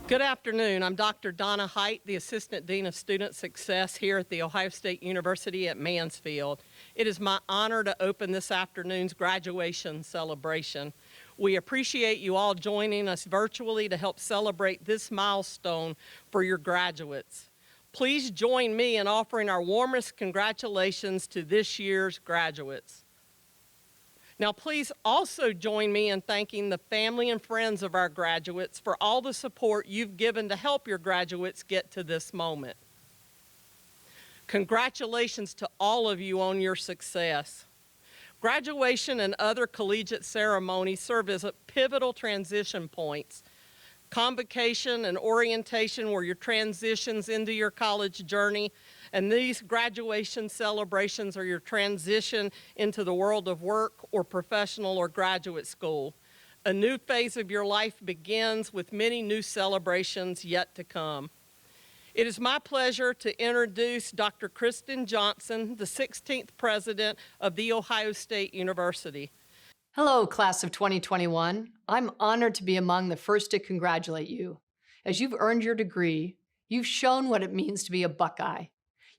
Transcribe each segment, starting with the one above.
Good afternoon. I'm Dr. Donna Height, the Assistant Dean of Student Success here at The Ohio State University at Mansfield. It is my honor to open this afternoon's graduation celebration. We appreciate you all joining us virtually to help celebrate this milestone for your graduates. Please join me in offering our warmest congratulations to this year's graduates. Now, please also join me in thanking the family and friends of our graduates for all the support you've given to help your graduates get to this moment. Congratulations to all of you on your success. Graduation and other collegiate ceremonies serve as pivotal transition points. Convocation and orientation were your transitions into your college journey, and these graduation celebrations are your transition into the world of work or professional or graduate school. A new phase of your life begins with many new celebrations yet to come. It is my pleasure to introduce Dr. Kristen Johnson, the 16th president of The Ohio State University. Hello, class of 2021. I'm honored to be among the first to congratulate you. As you've earned your degree, you've shown what it means to be a Buckeye.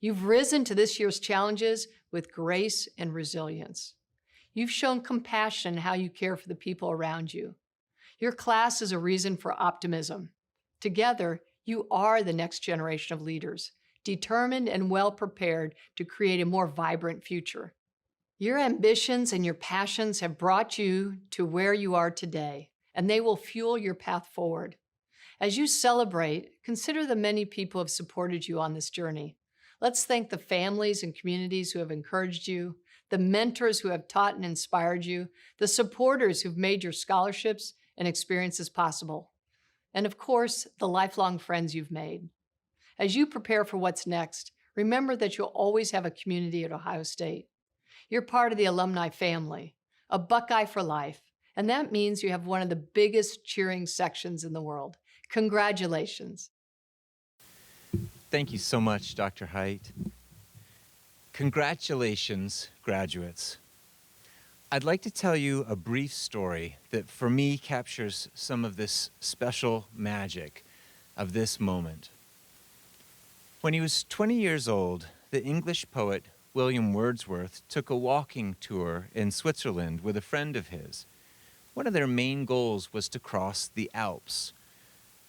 You've risen to this year's challenges with grace and resilience. You've shown compassion in how you care for the people around you. Your class is a reason for optimism. Together, you are the next generation of leaders, determined and well prepared to create a more vibrant future. Your ambitions and your passions have brought you to where you are today, and they will fuel your path forward. As you celebrate, consider the many people who have supported you on this journey. Let's thank the families and communities who have encouraged you, the mentors who have taught and inspired you, the supporters who've made your scholarships and experiences possible, and of course, the lifelong friends you've made. As you prepare for what's next, remember that you'll always have a community at Ohio State. You're part of the alumni family, a Buckeye for life, and that means you have one of the biggest cheering sections in the world. Congratulations. Thank you so much, Dr. Height. Congratulations, graduates. I'd like to tell you a brief story that for me captures some of this special magic of this moment. When he was 20 years old, the English poet William Wordsworth took a walking tour in Switzerland with a friend of his. One of their main goals was to cross the Alps.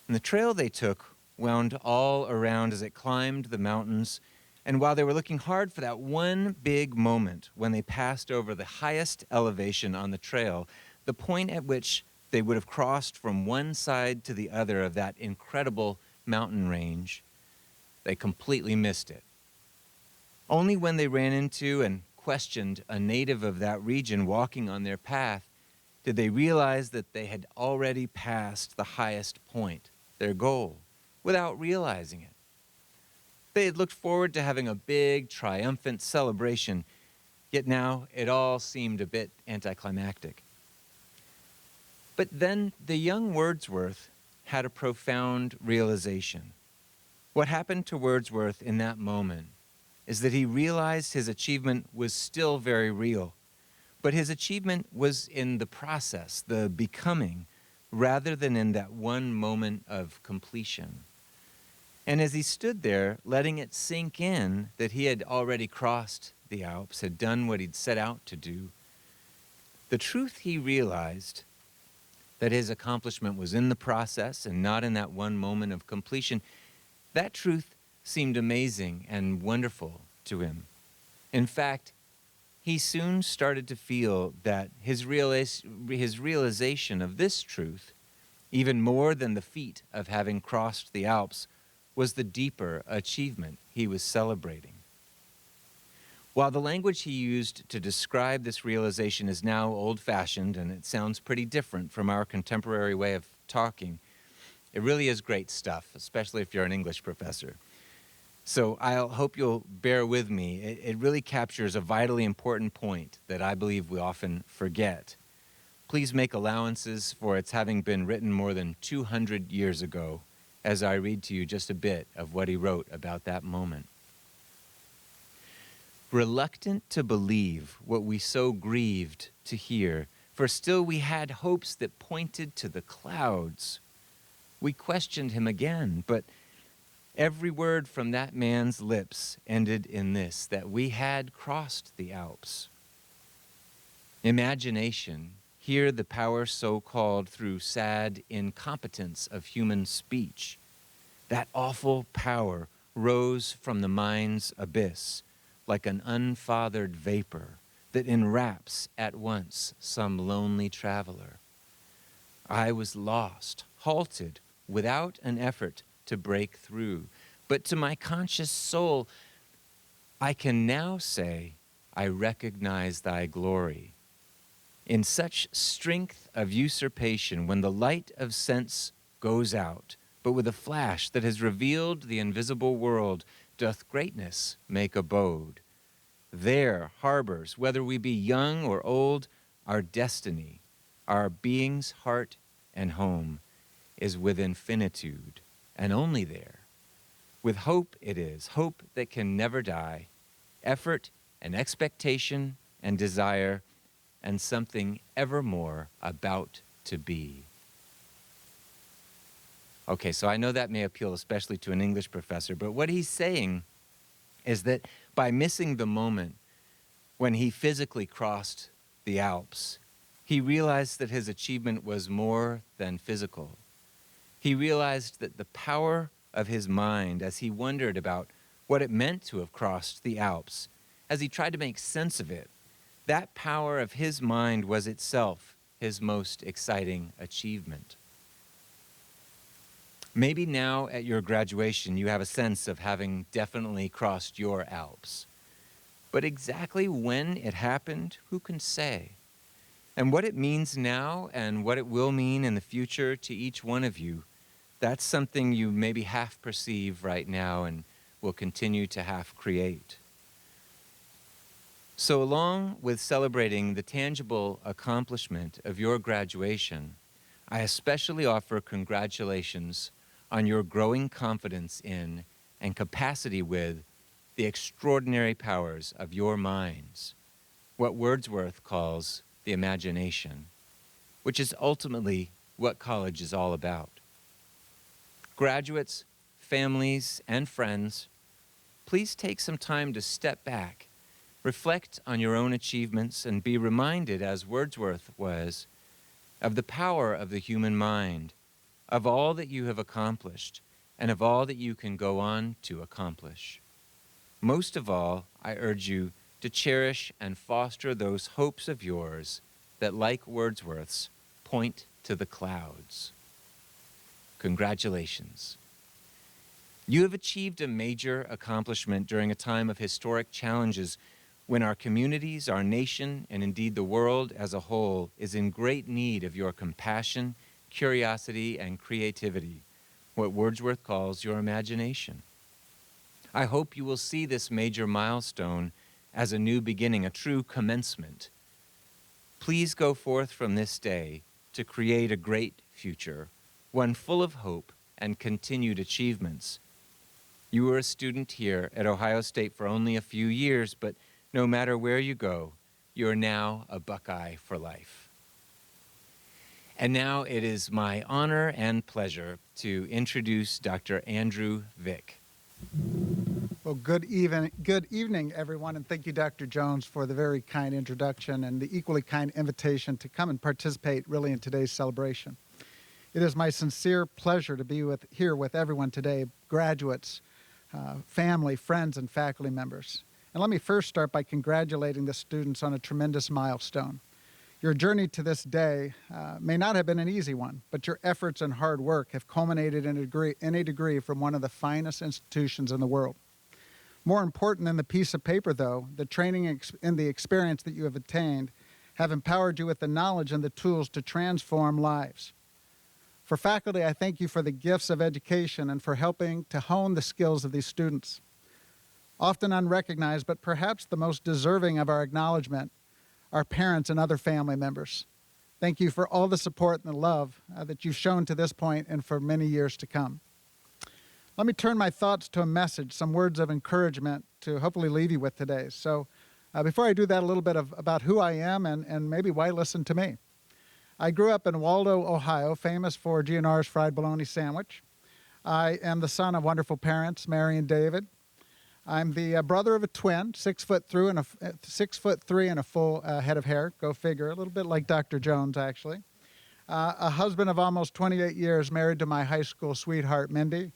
And the trail they took wound all around as it climbed the mountains. And while they were looking hard for that one big moment when they passed over the highest elevation on the trail, the point at which they would have crossed from one side to the other of that incredible mountain range, they completely missed it. Only when they ran into and questioned a native of that region walking on their path did they realize that they had already passed the highest point, their goal, without realizing it. They had looked forward to having a big, triumphant celebration, yet now it all seemed a bit anticlimactic. But then the young Wordsworth had a profound realization. What happened to Wordsworth in that moment is that he realized his achievement was still very real, but his achievement was in the process, the becoming, rather than in that one moment of completion. And as he stood there, letting it sink in that he had already crossed the Alps, had done what he'd set out to do, the truth he realized, that his accomplishment was in the process and not in that one moment of completion, that truth seemed amazing and wonderful to him. In fact, he soon started to feel that his realization of this truth, even more than the feat of having crossed the Alps, was the deeper achievement he was celebrating. While the language he used to describe this realization is now old-fashioned and it sounds pretty different from our contemporary way of talking, it really is great stuff, especially if you're an English professor. So I hope you'll bear with me. It really captures a vitally important point that I believe we often forget. Please make allowances for its having been written more than 200 years ago, as I read to you just a bit of what he wrote about that moment. Reluctant to believe what we so grieved to hear, for still we had hopes that pointed to the clouds. We questioned him again, but every word from that man's lips ended in this, that we had crossed the Alps. Imagination, here the power so called through sad incompetence of human speech, that awful power rose from the mind's abyss like an unfathered vapor that enwraps at once some lonely traveler. I was lost, halted, without an effort to break through. But to my conscious soul, I can now say, I recognize thy glory. In such strength of usurpation, when the light of sense goes out, but with a flash that has revealed the invisible world, doth greatness make abode. There harbors, whether we be young or old, our destiny, our being's heart and home is with infinitude, and only there. With hope it is, hope that can never die, effort and expectation and desire, and something evermore about to be. Okay, so I know that may appeal especially to an English professor, but what he's saying is that by missing the moment when he physically crossed the Alps, he realized that his achievement was more than physical. He realized that the power of his mind, as he wondered about what it meant to have crossed the Alps, as he tried to make sense of it, that power of his mind was itself his most exciting achievement. Maybe now at your graduation you have a sense of having definitely crossed your Alps. But exactly when it happened, who can say? And what it means now and what it will mean in the future to each one of you, that's something you maybe half perceive right now and will continue to half create. So along with celebrating the tangible accomplishment of your graduation, I especially offer congratulations on your growing confidence in and capacity with the extraordinary powers of your minds, what Wordsworth calls the imagination, which is ultimately what college is all about. Graduates, families, and friends, please take some time to step back, reflect on your own achievements, and be reminded, as Wordsworth was, of the power of the human mind, of all that you have accomplished, and of all that you can go on to accomplish. Most of all, I urge you to cherish and foster those hopes of yours that, like Wordsworth's, point to the clouds. Congratulations. You have achieved a major accomplishment during a time of historic challenges when our communities, our nation, and indeed the world as a whole is in great need of your compassion, curiosity, and creativity, what Wordsworth calls your imagination. I hope you will see this major milestone as a new beginning, a true commencement. Please go forth from this day to create a great future, one full of hope and continued achievements. You were a student here at Ohio State for only a few years, but no matter where you go, you are now a Buckeye for life. And now it is my honor and pleasure to introduce Dr. Andrew Vick. Well, good evening, everyone, and thank you, Dr. Jones, for the very kind introduction and the equally kind invitation to come and participate really in today's celebration. It is my sincere pleasure to be here with everyone today, graduates, family, friends, and faculty members. And let me first start by congratulating the students on a tremendous milestone. Your journey to this day may not have been an easy one, but your efforts and hard work have culminated in a degree from one of the finest institutions in the world. More important than the piece of paper, though, the training and the experience that you have attained have empowered you with the knowledge and the tools to transform lives. For faculty, I thank you for the gifts of education and for helping to hone the skills of these students. Often unrecognized, but perhaps the most deserving of our acknowledgement, our parents and other family members. Thank you for all the support and the love that you've shown to this point and for many years to come. Let me turn my thoughts to a message, some words of encouragement to hopefully leave you with today. So before I do that, a little bit about who I am and maybe why listen to me. I grew up in Waldo, Ohio, famous for GNR's fried bologna sandwich. I am the son of wonderful parents, Mary and David. I'm the brother of a twin, 6'3" and 6'3" and a full head of hair. Go figure. A little bit like Dr. Jones, actually. A husband of almost 28 years, married to my high school sweetheart, Mindy.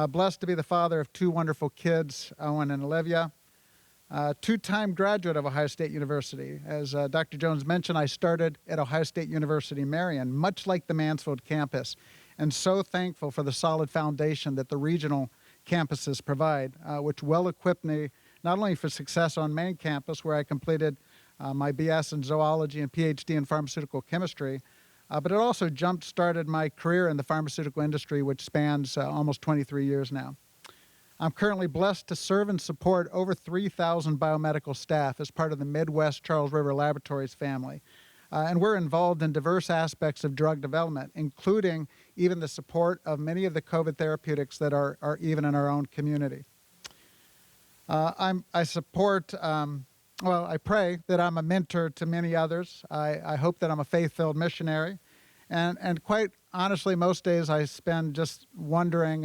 Blessed to be the father of two wonderful kids, Owen and Olivia. Two-time graduate of Ohio State University. As Dr. Jones mentioned, I started at Ohio State University, Marion, much like the Mansfield campus, and so thankful for the solid foundation that the regional campuses provide, which well equipped me not only for success on main campus, where I completed my BS in zoology and PhD in pharmaceutical chemistry, but it also jump-started my career in the pharmaceutical industry, which spans almost 23 years now. I'm currently blessed to serve and support over 3,000 biomedical staff as part of the Midwest Charles River Laboratories family. And we're involved in diverse aspects of drug development, including even the support of many of the COVID therapeutics that are even in our own community. I pray that I'm a mentor to many others. I hope that I'm a faith-filled missionary. And quite honestly, most days I spend just wondering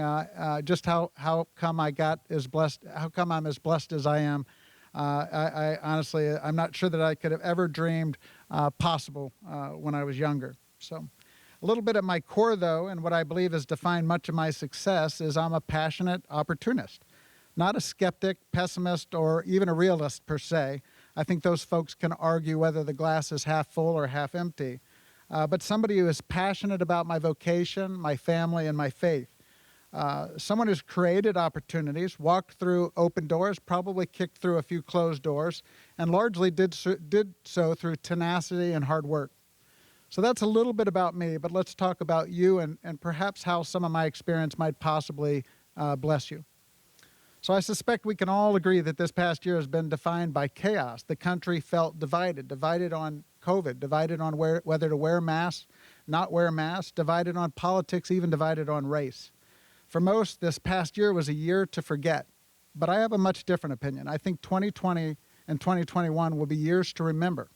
just how come I got as blessed, how come I'm as blessed as I am. I honestly, I'm not sure that I could have ever dreamed possible when I was younger. So a little bit at my core, though, and what I believe has defined much of my success is I'm a passionate opportunist, not a skeptic, pessimist, or even a realist per se. I think those folks can argue whether the glass is half full or half empty. But somebody who is passionate about my vocation, my family, and my faith. Someone who's created opportunities, walked through open doors, probably kicked through a few closed doors, and largely did so through tenacity and hard work. So that's a little bit about me, but let's talk about you and perhaps how some of my experience might possibly bless you. So I suspect we can all agree that this past year has been defined by chaos. The country felt divided on COVID, divided on whether to wear masks, not wear masks, divided on politics, even divided on race. For most, this past year was a year to forget. But I have a much different opinion. I think 2020 and 2021 will be years to remember.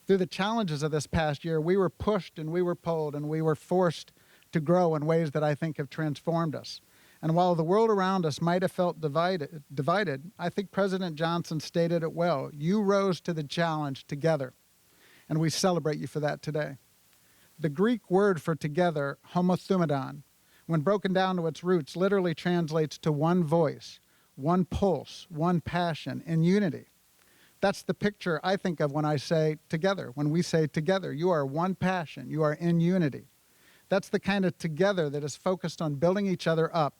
Through the challenges of this past year, we were pushed and we were pulled and we were forced to grow in ways that I think have transformed us. And while the world around us might have felt divided, I think President Johnson stated it well. You rose to the challenge together, and we celebrate you for that today. The Greek word for together, homothumadon, when broken down to its roots, literally translates to one voice, one pulse, one passion, and unity. That's the picture I think of when I say together. When we say together, you are one passion, you are in unity. That's the kind of together that is focused on building each other up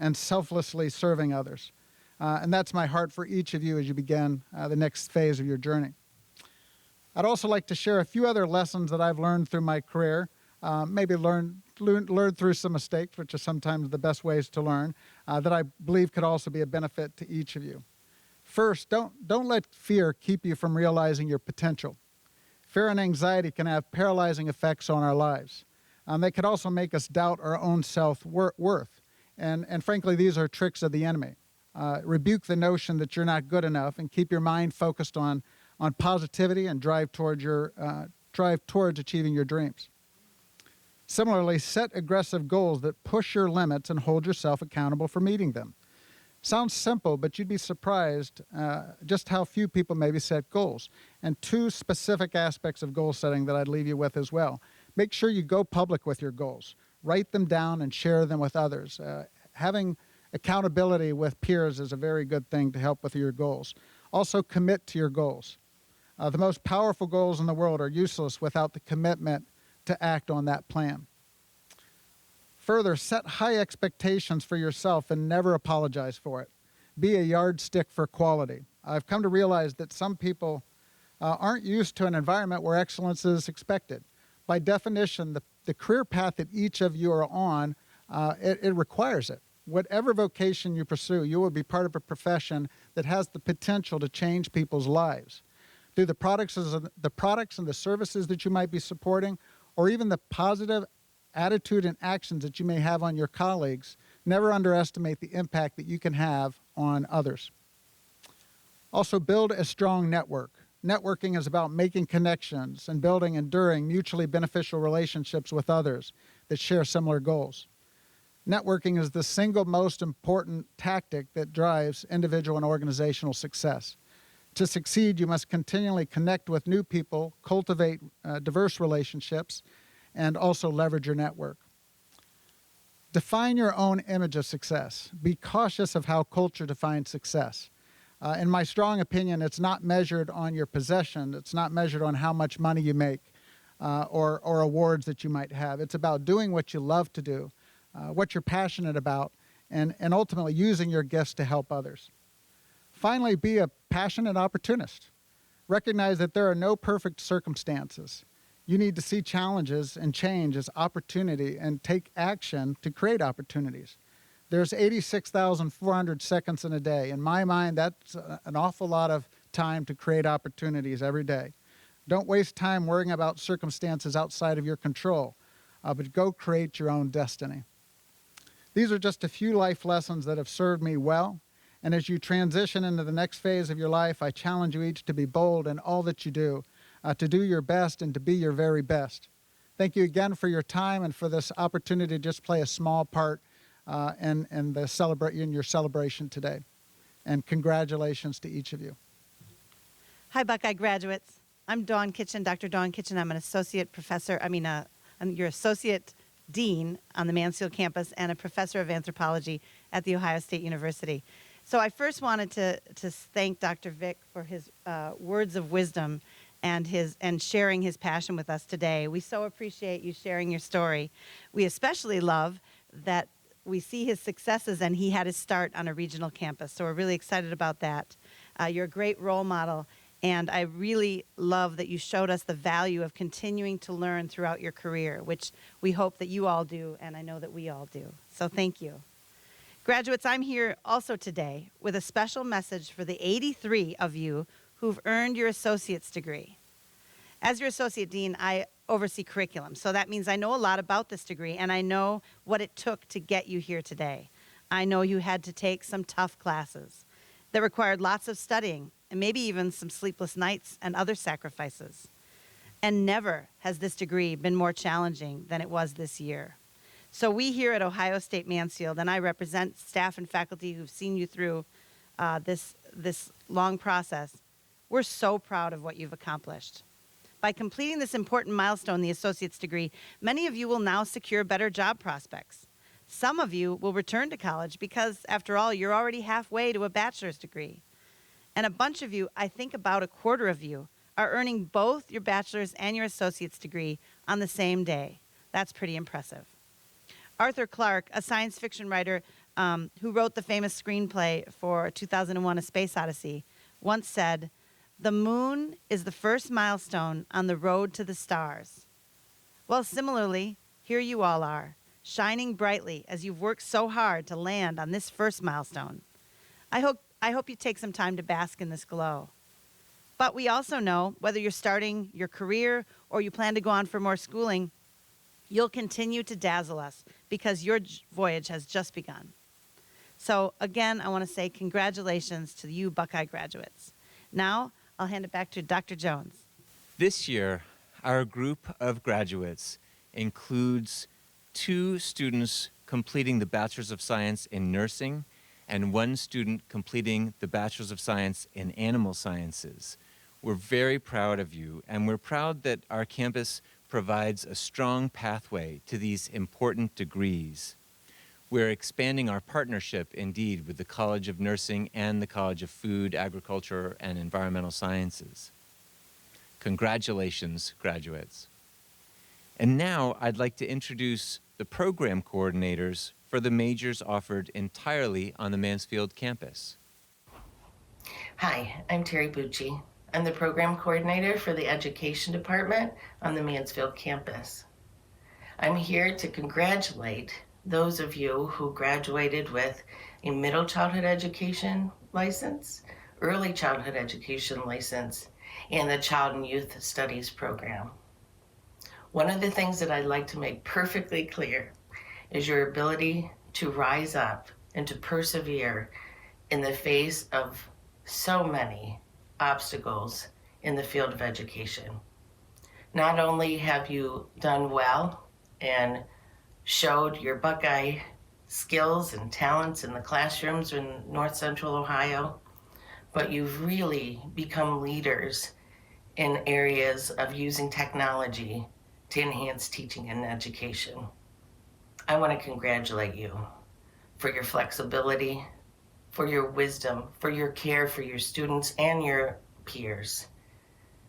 and selflessly serving others. And that's my heart for each of you as you begin the next phase of your journey. I'd also like to share a few other lessons that I've learned through my career, maybe learned through some mistakes, which are sometimes the best ways to learn, that I believe could also be a benefit to each of you. First, don't let fear keep you from realizing your potential. Fear and anxiety can have paralyzing effects on our lives. They can also make us doubt our own self-worth. And frankly, these are tricks of the enemy. Rebuke the notion that you're not good enough and keep your mind focused on positivity and drive towards achieving your dreams. Similarly, set aggressive goals that push your limits and hold yourself accountable for meeting them. Sounds simple, but you'd be surprised just how few people maybe set goals. And two specific aspects of goal setting that I'd leave you with as well. Make sure you go public with your goals. Write them down and share them with others. Having accountability with peers is a very good thing to help with your goals. Also, commit to your goals. The most powerful goals in the world are useless without the commitment to act on that plan. Further, set high expectations for yourself and never apologize for it. Be a yardstick for quality. I've come to realize that some people aren't used to an environment where excellence is expected. By definition, the career path that each of you are on, it requires it. Whatever vocation you pursue, you will be part of a profession that has the potential to change people's lives. Through the products and the services that you might be supporting, or even the positive attitude and actions that you may have on your colleagues, never underestimate the impact that you can have on others. Also, build a strong network. Networking is about making connections and building enduring, mutually beneficial relationships with others that share similar goals. Networking is the single most important tactic that drives individual and organizational success. To succeed, you must continually connect with new people, cultivate diverse relationships, and also leverage your network. Define your own image of success. Be cautious of how culture defines success. In my strong opinion, it's not measured on your possession. It's not measured on how much money you make or awards that you might have. It's about doing what you love to do, what you're passionate about, and ultimately using your gifts to help others. Finally, be a passionate opportunist. Recognize that there are no perfect circumstances. You need to see challenges and change as opportunity and take action to create opportunities. There's 86,400 seconds in a day. In my mind, that's an awful lot of time to create opportunities every day. Don't waste time worrying about circumstances outside of your control, but go create your own destiny. These are just a few life lessons that have served me well. And as you transition into the next phase of your life, I challenge you each to be bold in all that you do, to do your best and to be your very best. Thank you again for your time and for this opportunity to just play a small part in your celebration today. And congratulations to each of you. Hi, Buckeye graduates. I'm Dawn Kitchen, Dr. Dawn Kitchen. I'm an associate professor. I'm your associate dean on the Mansfield campus and a professor of anthropology at The Ohio State University. So I first wanted to thank Dr. Vic for his words of wisdom and sharing his passion with us today. We so appreciate you sharing your story. We especially love that we see his successes and he had his start on a regional campus. So we're really excited about that. You're a great role model. And I really love that you showed us the value of continuing to learn throughout your career, which we hope that you all do, and I know that we all do. So thank you. Graduates, I'm here also today with a special message for the 83 of you who've earned your associate's degree. As your associate dean, I oversee curriculum, so that means I know a lot about this degree, and I know what it took to get you here today. I know you had to take some tough classes that required lots of studying, and maybe even some sleepless nights and other sacrifices. And never has this degree been more challenging than it was this year. So we here at Ohio State Mansfield, and I represent staff and faculty who've seen you through this long process, we're so proud of what you've accomplished. By completing this important milestone, the associate's degree, many of you will now secure better job prospects. Some of you will return to college because, after all, you're already halfway to a bachelor's degree. And a bunch of you, I think about a quarter of you, are earning both your bachelor's and your associate's degree on the same day. That's pretty impressive. Arthur Clarke, a science fiction writer who wrote the famous screenplay for 2001: A Space Odyssey, once said, "The moon is the first milestone on the road to the stars." Well, similarly, here you all are, shining brightly as you've worked so hard to land on this first milestone. I hope you take some time to bask in this glow. But we also know, whether you're starting your career or you plan to go on for more schooling, you'll continue to dazzle us because your voyage has just begun. So again, I want to say congratulations to you Buckeye graduates. Now, I'll hand it back to Dr. Jones. This year, our group of graduates includes 2 students completing the Bachelor's of Science in Nursing and 1 student completing the Bachelor's of Science in Animal Sciences. We're very proud of you, and we're proud that our campus provides a strong pathway to these important degrees. We're expanding our partnership, indeed, with the College of Nursing and the College of Food, Agriculture, and Environmental Sciences. Congratulations, graduates. And now I'd like to introduce the program coordinators for the majors offered entirely on the Mansfield campus. Hi, I'm Terry Bucci. I'm the program coordinator for the Education Department on the Mansfield campus. I'm here to congratulate those of you who graduated with a middle childhood education license, early childhood education license, and the Child and Youth Studies program. One of the things that I'd like to make perfectly clear is your ability to rise up and to persevere in the face of so many obstacles in the field of education. Not only have you done well and showed your Buckeye skills and talents in the classrooms in North Central Ohio, but you've really become leaders in areas of using technology to enhance teaching and education. I want to congratulate you for your flexibility, for your wisdom, for your care for your students and your peers,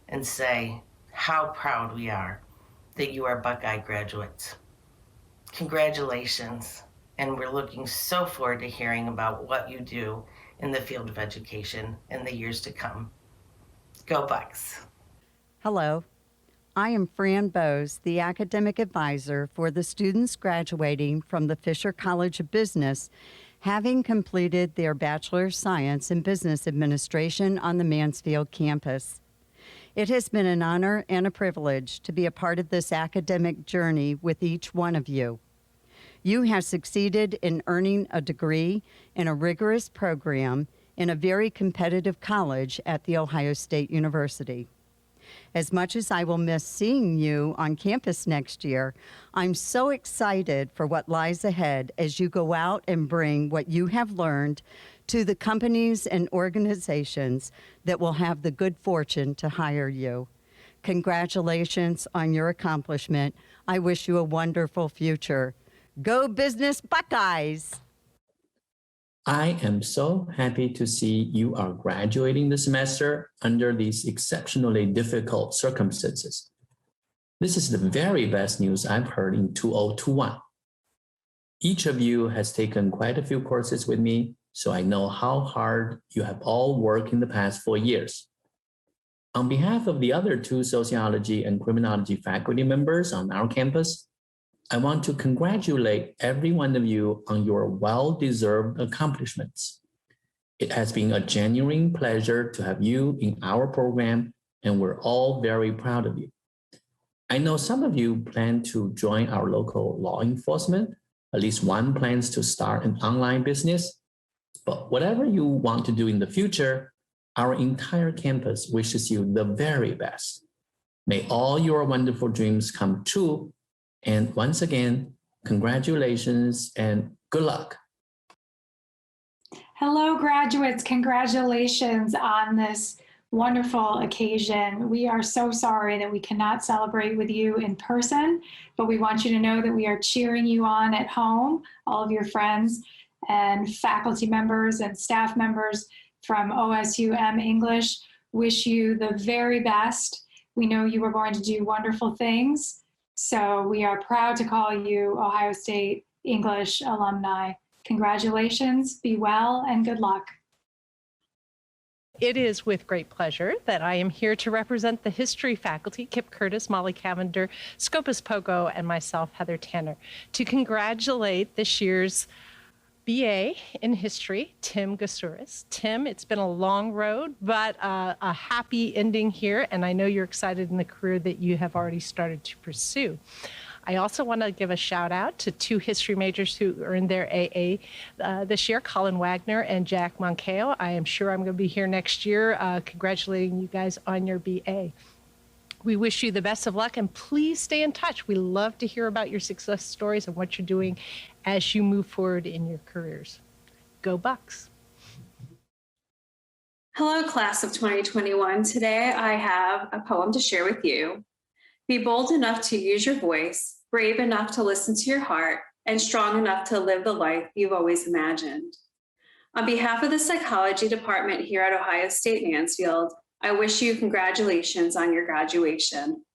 and say how proud we are that you are Buckeye graduates. Congratulations, and we're looking so forward to hearing about what you do in the field of education in the years to come. Go Bucks! Hello, I am Fran Bowes, the academic advisor for the students graduating from the Fisher College of Business, having completed their Bachelor of Science in Business Administration on the Mansfield campus. It has been an honor and a privilege to be a part of this academic journey with each one of you. You have succeeded in earning a degree in a rigorous program in a very competitive college at The Ohio State University. As much as I will miss seeing you on campus next year, I'm so excited for what lies ahead as you go out and bring what you have learned to the companies and organizations that will have the good fortune to hire you. Congratulations on your accomplishment. I wish you a wonderful future. Go Business Buckeyes! I am so happy to see you are graduating this semester under these exceptionally difficult circumstances. This is the very best news I've heard in 2021. Each of you has taken quite a few courses with me, so I know how hard you have all worked in the past 4 years. On behalf of the other 2 sociology and criminology faculty members on our campus, I want to congratulate every one of you on your well-deserved accomplishments. It has been a genuine pleasure to have you in our program, and we're all very proud of you. I know some of you plan to join our local law enforcement. At least one plans to start an online business. But whatever you want to do in the future, our entire campus wishes you the very best. May all your wonderful dreams come true. And once again, congratulations and good luck. Hello, graduates. Congratulations on this wonderful occasion. We are so sorry that we cannot celebrate with you in person, but we want you to know that we are cheering you on at home. All of your friends and faculty members and staff members from OSUM English wish you the very best. We know you are going to do wonderful things. So we are proud to call you Ohio State English alumni. Congratulations, be well, and good luck. It is with great pleasure that I am here to represent the history faculty, Kip Curtis, Molly Cavender, Scopus Pogo, and myself, Heather Tanner, to congratulate this year's BA in history, Tim Gasuris. Tim, it's been a long road, but a happy ending here, and I know you're excited in the career that you have already started to pursue. I also want to give a shout out to 2 history majors who earned their AA this year, Colin Wagner and Jack Monkeo. I am sure I'm going to be here next year congratulating you guys on your BA. We wish you the best of luck, and please stay in touch. We love to hear about your success stories and what you're doing as you move forward in your careers. Go Bucks. Hello, class of 2021. Today I have a poem to share with you. Be bold enough to use your voice, brave enough to listen to your heart, and strong enough to live the life you've always imagined. On behalf of the psychology department here at Ohio State Mansfield, I wish you congratulations on your graduation.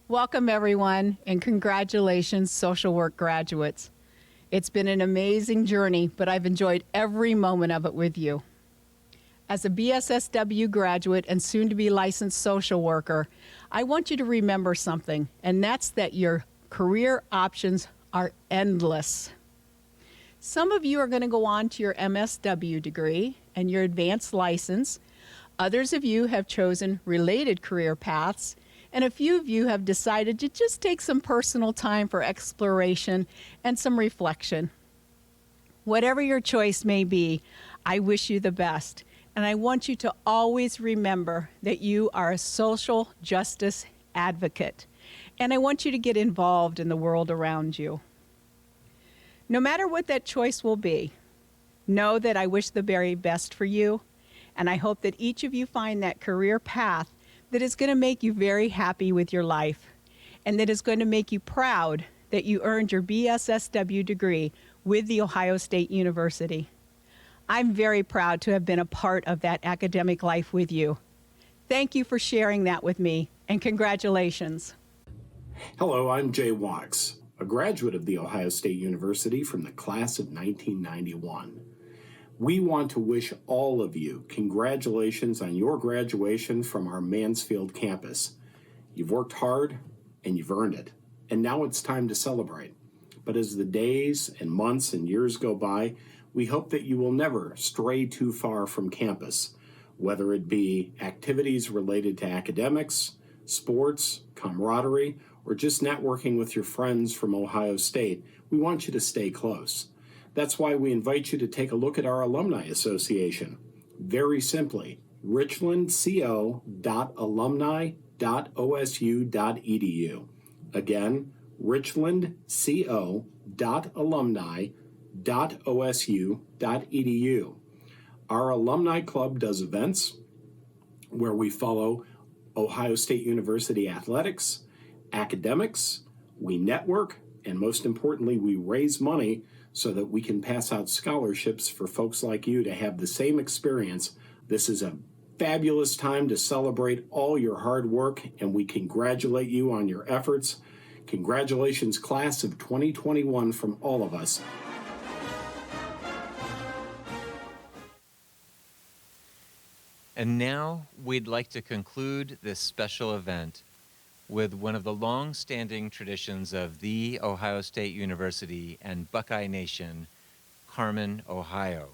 Welcome, everyone, and congratulations, social work graduates. It's been an amazing journey, but I've enjoyed every moment of it with you. As a BSSW graduate and soon-to-be licensed social worker, I want you to remember something, and that's that your career options are endless. Some of you are going to go on to your MSW degree and your advanced license. Others of you have chosen related career paths, and a few of you have decided to just take some personal time for exploration and some reflection. Whatever your choice may be, I wish you the best. And I want you to always remember that you are a social justice advocate. And I want you to get involved in the world around you. No matter what that choice will be, know that I wish the very best for you. And I hope that each of you find that career path that is going to make you very happy with your life and that is going to make you proud that you earned your BSSW degree with The Ohio State University. I'm very proud to have been a part of that academic life with you. Thank you for sharing that with me, and congratulations. Hello, I'm Jay Wachs, a graduate of The Ohio State University from the class of 1991. We want to wish all of you congratulations on your graduation from our Mansfield campus. You've worked hard and you've earned it, and now it's time to celebrate. But as the days and months and years go by, we hope that you will never stray too far from campus, whether it be activities related to academics, sports, camaraderie, or just networking with your friends from Ohio State. We want you to stay close. That's why we invite you to take a look at our Alumni Association. Very simply, richlandco.alumni.osu.edu. Again, richlandco.alumni.osu.edu. Our alumni club does events where we follow Ohio State University athletics, academics, we network, and most importantly, we raise money so that we can pass out scholarships for folks like you to have the same experience. This is a fabulous time to celebrate all your hard work, and we congratulate you on your efforts. Congratulations, class of 2021, from all of us. And now we'd like to conclude this special event with one of the long-standing traditions of The Ohio State University and Buckeye Nation, Carmen, Ohio.